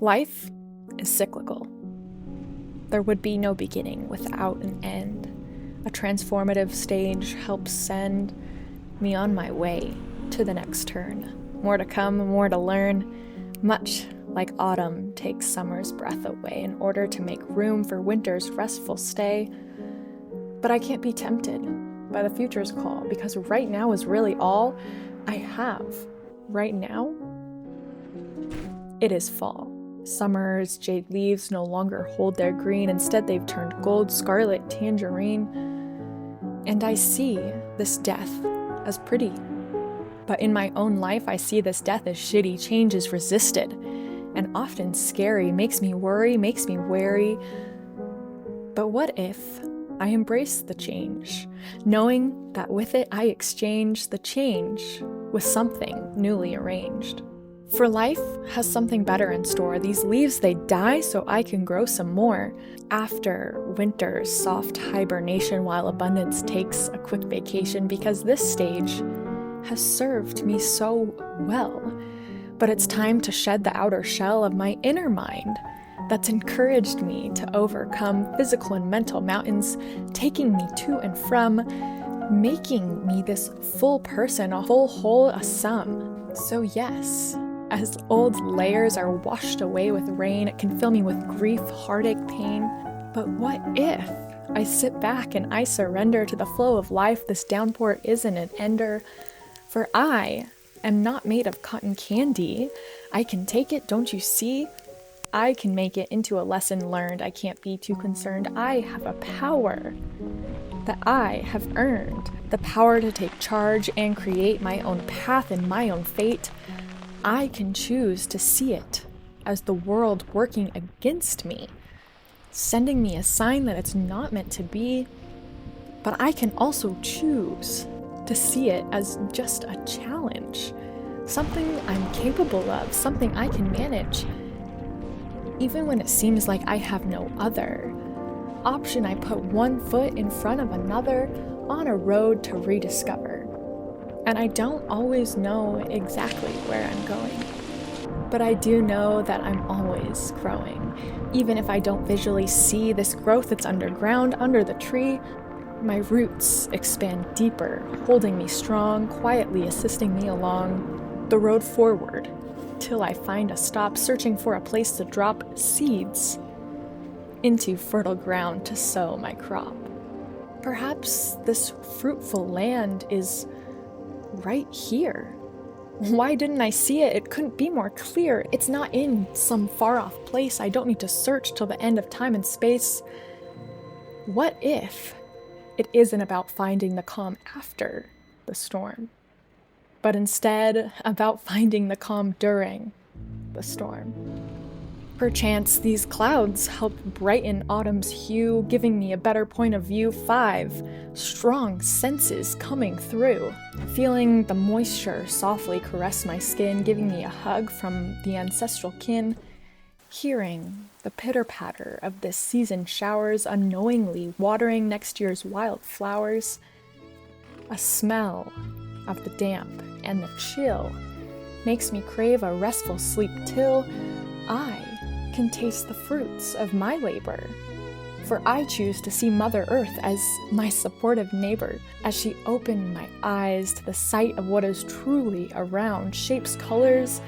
Life is cyclical. There would be no beginning without an end. A transformative stage helps send me on my way to the next turn. More to come, more to learn. Much like autumn takes summer's breath away in order to make room for winter's restful stay. But I can't be tempted by the future's call, because right now is really all I have. Right now, it is fall. Summer's jade leaves no longer hold their green. Instead, they've turned gold, scarlet, tangerine. And I see this death as pretty. But in my own life, I see this death as shitty. Change is resisted and often scary, makes me worry, makes me wary. But what if I embrace the change, knowing that with it I exchange the change with something newly arranged? For life has something better in store. These leaves, they die so I can grow some more. After winter's soft hibernation, while abundance takes a quick vacation, because this stage has served me so well. But it's time to shed the outer shell of my inner mind that's encouraged me to overcome physical and mental mountains, taking me to and from, making me this full person, a whole, a sum. So yes, as old layers are washed away with rain, it can fill me with grief, heartache, pain. But what if I sit back and I surrender to the flow of life? This downpour isn't an ender, for I am not made of cotton candy. I can take it, don't you see? I can make it into a lesson learned. I can't be too concerned. I have a power that I have earned, the power to take charge and create my own path and my own fate. I can choose to see it as the world working against me, sending me a sign that it's not meant to be. But I can also choose to see it as just a challenge, something I'm capable of, something I can manage. Even when it seems like I have no other option, I put one foot in front of another on a road to rediscover. And I don't always know exactly where I'm going, but I do know that I'm always growing. Even if I don't visually see this growth that's underground, under the tree, my roots expand deeper, holding me strong, quietly assisting me along the road forward, till I find a stop, searching for a place to drop seeds into fertile ground to sow my crop. Perhaps this fruitful land is right here. Why didn't I see it? It couldn't be more clear. It's not in some far-off place. I don't need to search till the end of time and space. What if it isn't about finding the calm after the storm, but instead about finding the calm during the storm? Perchance these clouds help brighten autumn's hue, giving me a better point of view. 5 strong senses coming through, feeling the moisture softly caress my skin, giving me a hug from the ancestral kin, hearing the pitter-patter of this season's showers, unknowingly watering next year's wild flowers. A smell of the damp and the chill makes me crave a restful sleep till I can taste the fruits of my labor. For I choose to see Mother Earth as my supportive neighbor, as she opened my eyes to the sight of what is truly around, shapes, colors.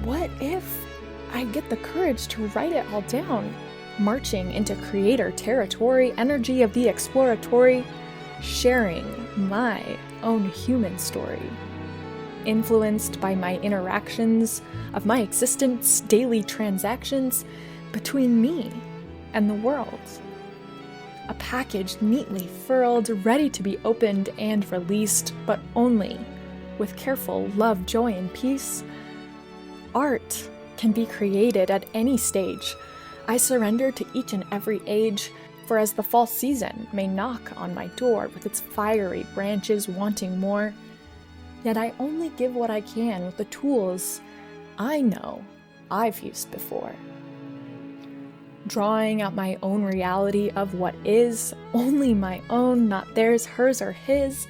What if I get the courage to write it all down, marching into creator territory, energy of the exploratory, sharing my own human story, influenced by my interactions of my existence, daily transactions between me and the world. A package neatly furled, ready to be opened and released, but only with careful love, joy, and peace. Art can be created at any stage. I surrender to each and every age, for as the fall season may knock on my door with its fiery branches wanting more, yet I only give what I can with the tools I know I've used before. Drawing out my own reality of what is, only my own, not theirs, hers, or his.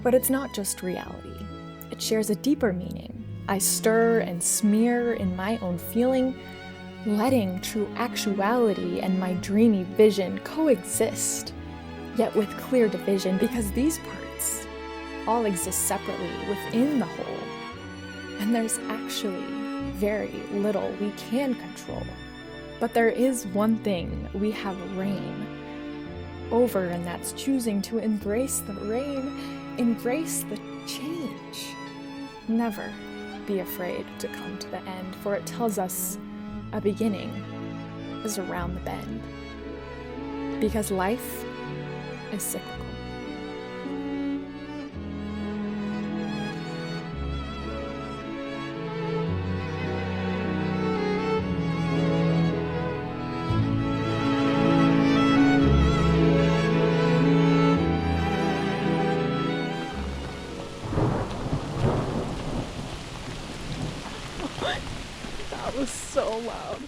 But it's not just reality. It shares a deeper meaning. I stir and smear in my own feeling, letting true actuality and my dreamy vision coexist, yet with clear division, because these parts all exist separately within the whole, and there's actually very little we can control. But there is one thing we have reign over, and that's choosing to embrace the rain, embrace the change. Never be afraid to come to the end, for it tells us a beginning is around the bend. Because life is cyclical. That was so loud.